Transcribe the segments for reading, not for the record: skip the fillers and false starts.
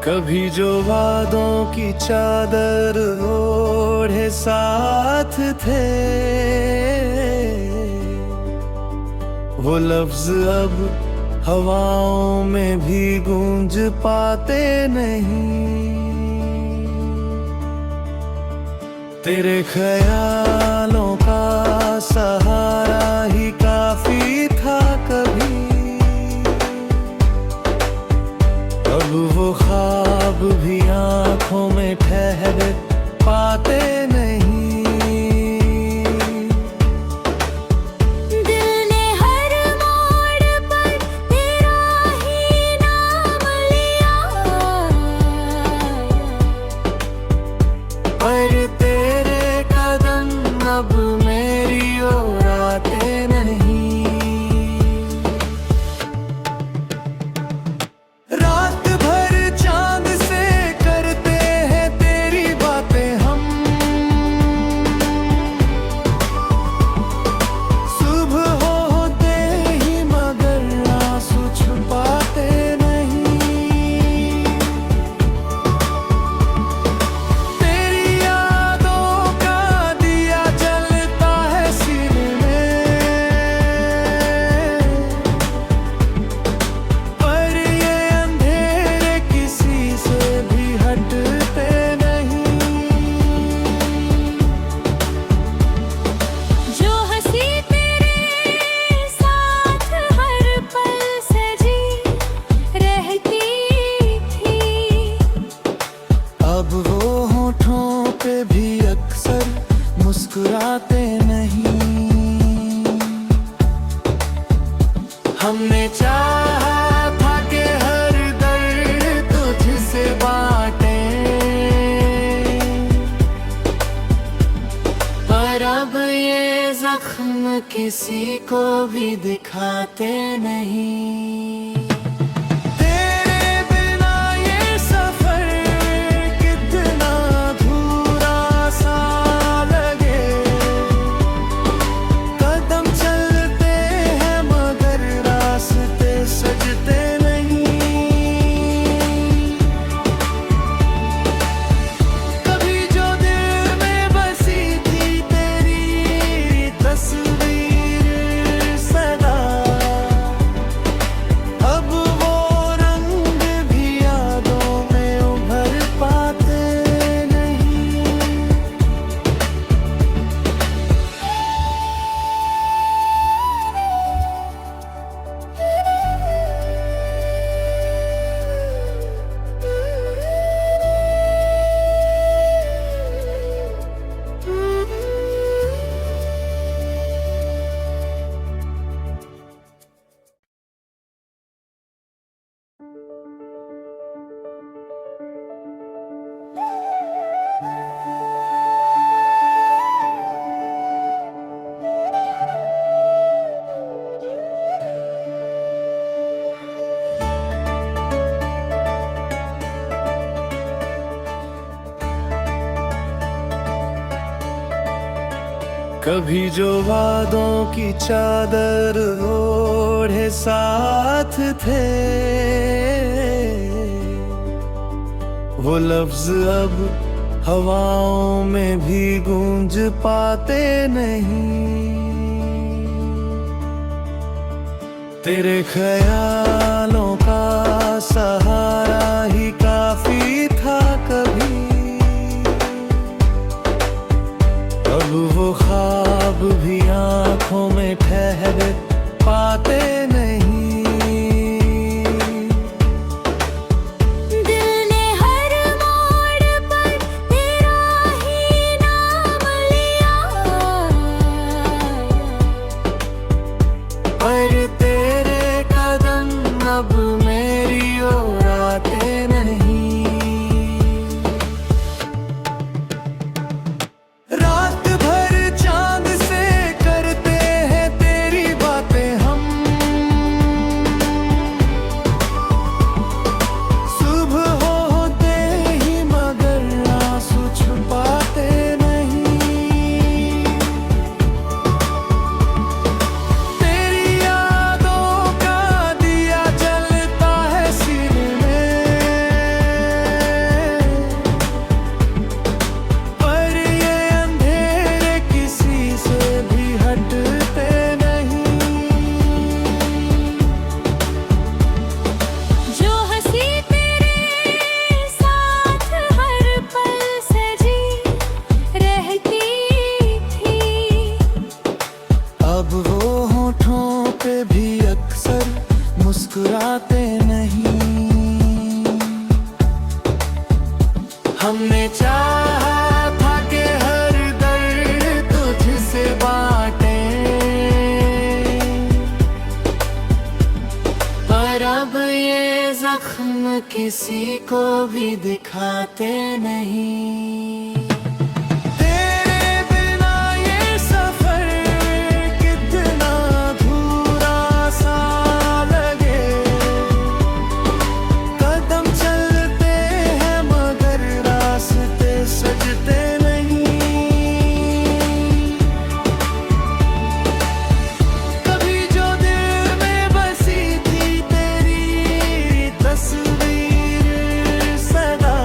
कभी जो वादों की चादर ओढ़े साथ थे, वो लफ्ज अब हवाओं में भी गूंज पाते नहीं। तेरे ख्यालों का सहारा ही काफी था कभी, अब वो ख्वाब भी आंखों में ठहर पाते नहीं। दिल ने हर मोड़ पर तेरा ही नाम लिया, पर तेरे कदम अब मेरी ओर आते नहीं। रात भर चांद से करते हैं तेरी बातें हम, सुबह होते ही मगर आंसू छुपाते नहीं। तेरी यादों का दिया जलता है सीने में, पर ये अंधेरे किसी से भी हटते नहीं। जो हंसी तेरे साथ हर पल सजी रहती थी, अब वो होठों पे भी अक्सर मुस्कुराते नहीं। हमने चाहा था कि हर दर्द तुझसे बांटे, पर अब ये जख्म किसी को भी दिखाते नहीं। तेरे बिना ये सफर कितना अधूरा सा लगे, कदम चलते हैं मगर रास्ते सजते नहीं। कभी जो दिल में बसी थी तेरी तस्वीर सदा, अब वो रंग भी यादों में उभर पाते नहीं। कभी जो वादों की चादर ओढ़े साथ थे, वो लफ्ज अब हवाओं में भी गूंज पाते नहीं। तेरे ख्यालों का सहारा ही काफी था कभी, अब वो ख्वाब भी आंखों में ठहर पाते नहीं। दिल ने हर मोड़ पर तेरा ही नाम लिया, पर तेरे कदम अब मेरी ओर आते नहीं। रात भर चांद से करते हैं तेरी बातें हम, किसी को भी दिखाते नहीं। तेरे बिना ये सफर कितना अधूरा सा लगे। कदम चलते हैं मगर रास्ते सजते नहीं। कभी जो दिल में बसी थी तेरी तस्वीर सदा,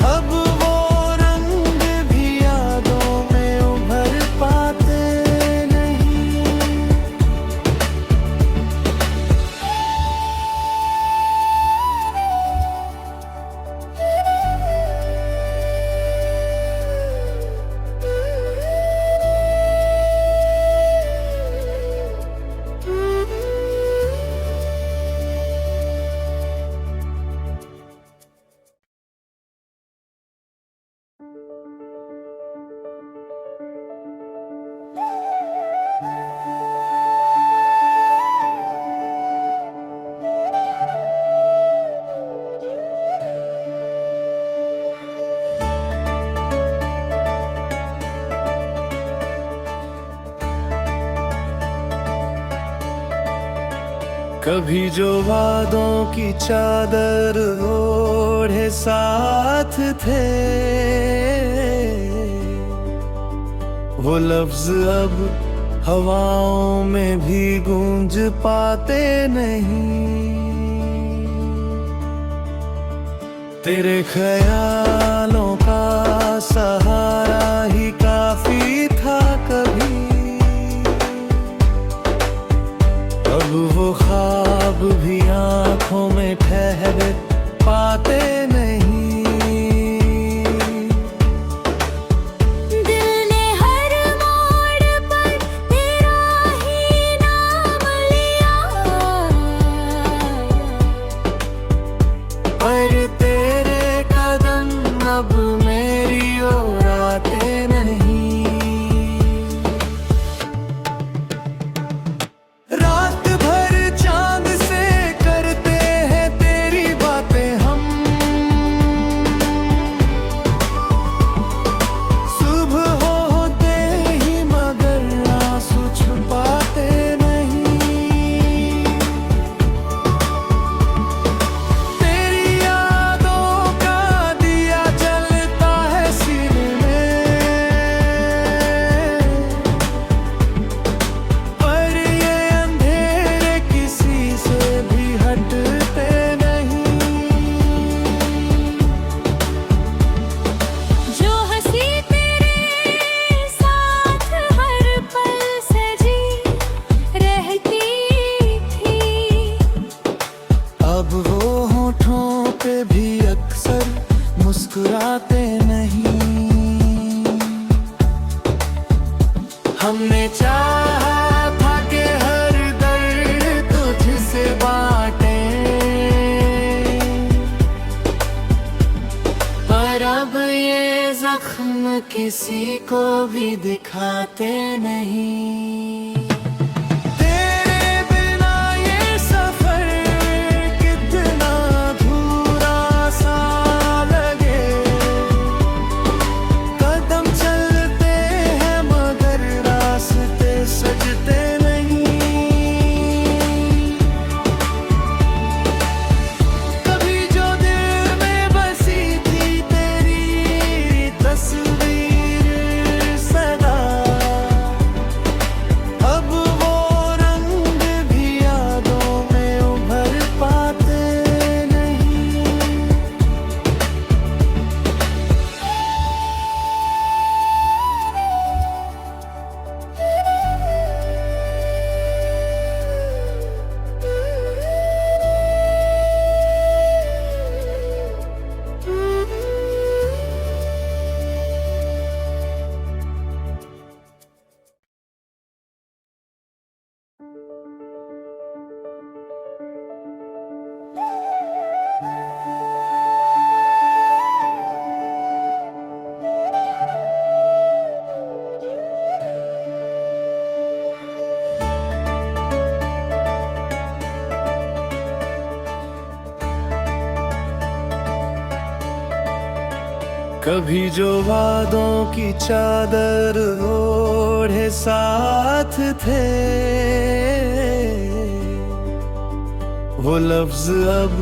अब वो रंग भी यादों में उभर पाते नहीं। कभी जो वादों की चादर ओढ़े साथ थे, वो लफ्ज अब हवाओं में भी गूंज पाते नहीं। तेरे ख्यालों का सहारा ही काफी था कभी, अब वो ख्वाब भी आंखों में ठहर पाते नहीं। दिल ने हर मोड़ पर तेरा ही नाम लिया, पर तेरे कदम अब मेरी ओर आते नहीं। रात भर चांद से करते हैं तेरी बातें हम, सुबह होते ही मगर आंसू छुपाते नहीं। तेरी यादों का दिया जलता है सीने में, पर ये अंधेरे किसी से भी हटते नहीं। जो हंसी तेरे साथ हर पल सजी रहती थी, अब वो होठों पे भी अक्सर मुस्कुराते नहीं। हमने चाहा था कि हर दर्द तुझसे बांटे, पर अब ये जख्म किसी को भी दिखाते नहीं। तेरे बिना ये सफर कितना अधूरा सा लगे। कदम चलते हैं मगर रास्ते सजते नहीं। कभी जो दिल में बसी थी तेरी तस्वीर सदा, कभी जो वादों की चादर ओढ़े साथ थे, वो लफ्ज अब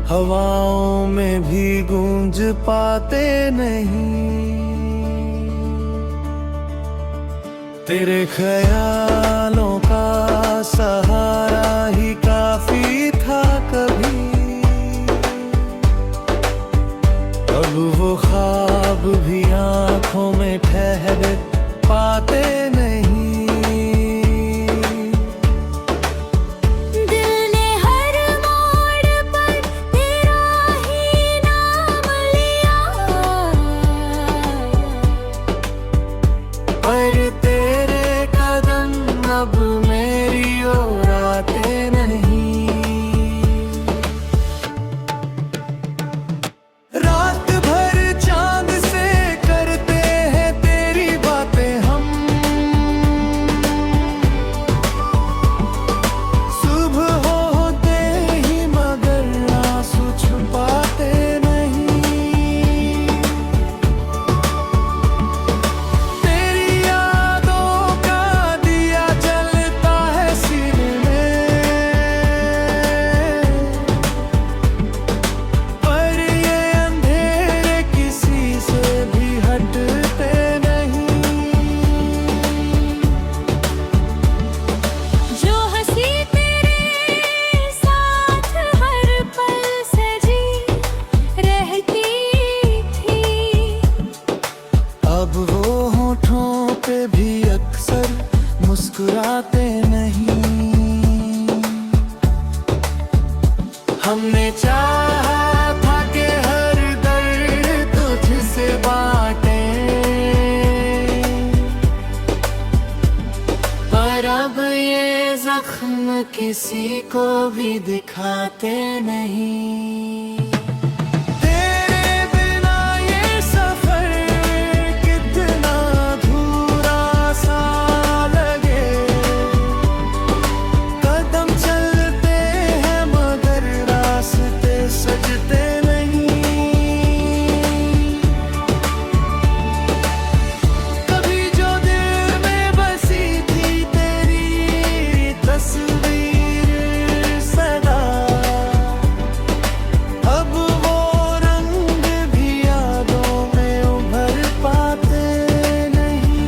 हवाओं में भी गूंज पाते नहीं। तेरे ख्यालों का सहारा ही काफी था कभी, अब वो ख्वाब भी आंखों में ठहर पाते नहीं। दिल ने हर मोड़ पर तेरा ही नाम लिया, पर तेरे कदम अब मेरी ओर आते नहीं। रात भर चांद से करते हैं तेरी बातें हम, सुबह होते ही मगर आंसू छुपाते नहीं। तेरी यादों का दिया जलता है सीने में, पर ये अंधेरे किसी से भी हटते नहीं। जो हंसी तेरे साथ हर पल सजी रहती थी, अब वो होठों पे भी अक्सर मुस्कुराते नहीं। हमने चाहा था कि हर दर्द तुझसे बांटे, पर अब ये जख्म किसी को भी दिखाते नहीं। तेरे बिना ये सफर कितना अधूरा सा लगे, कदम चलते हैं मगर रास्ते सजते नहीं। कभी जो दिल में बसी थी तेरी तस्वीर सदा, अब वो रंग भी यादों में उभर पाते नहीं।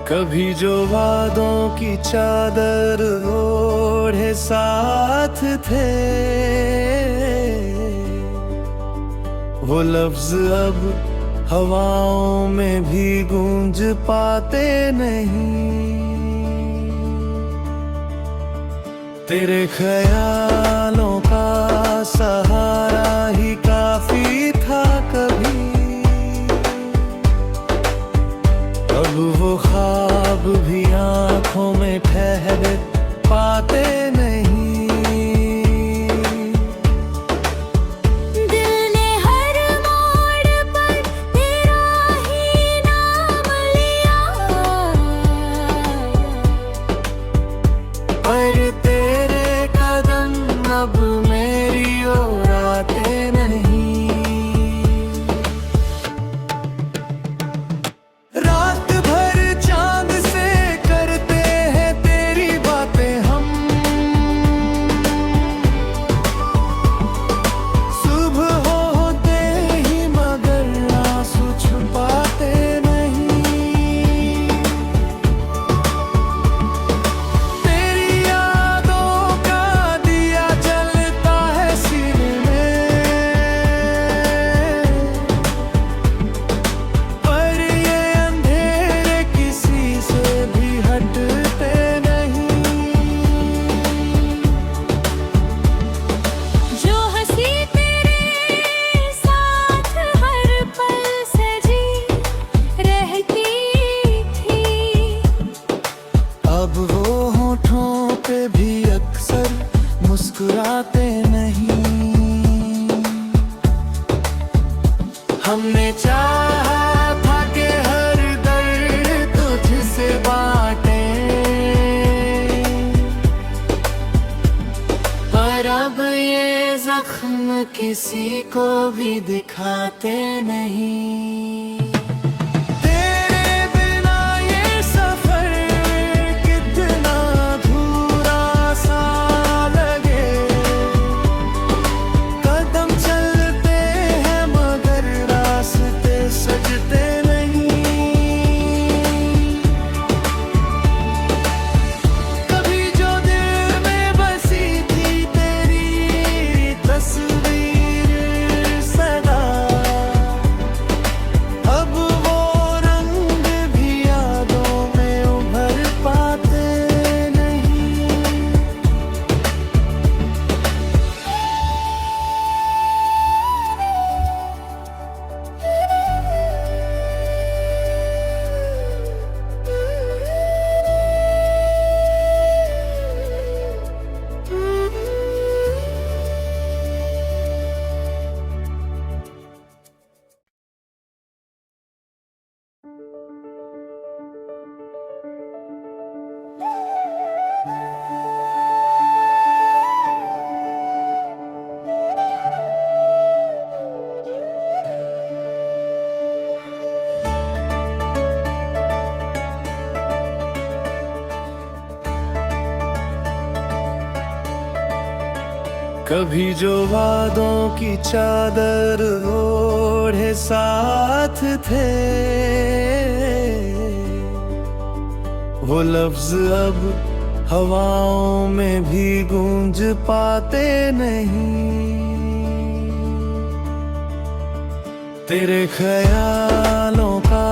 कभी जो वादों की चादर ओढ़े साथ थे, वो लफ्ज अब हवाओं में भी गूंज पाते नहीं। तेरे ख्यालों का सहारा ही काफी था कभी, अब वो ख्वाब भी आंखों में ठहर पाते नहीं। दिल ने हर मोड़ पर तेरा ही नाम लिया, पर तेरे कदम अब मेरी ओर आते हमने चाहा था कि हर दर्द तुझसे बांटे, पर अब ये जख्म किसी को भी दिखाते नहीं। तेरे बिना ये सफर कितना अधूरा सा लगे, कदम चलते हैं मगर रास्ते सजते नहीं। कभी जो दिल में बसी थी तेरी तस्वीर सदा, अब वो रंग भी यादों में उभर पाते नहीं। कभी जो वादों की चादर ओढ़े साथ थे, वो लफ्ज अब हवाओं में भी गूंज पाते नहीं। तेरे ख्यालों का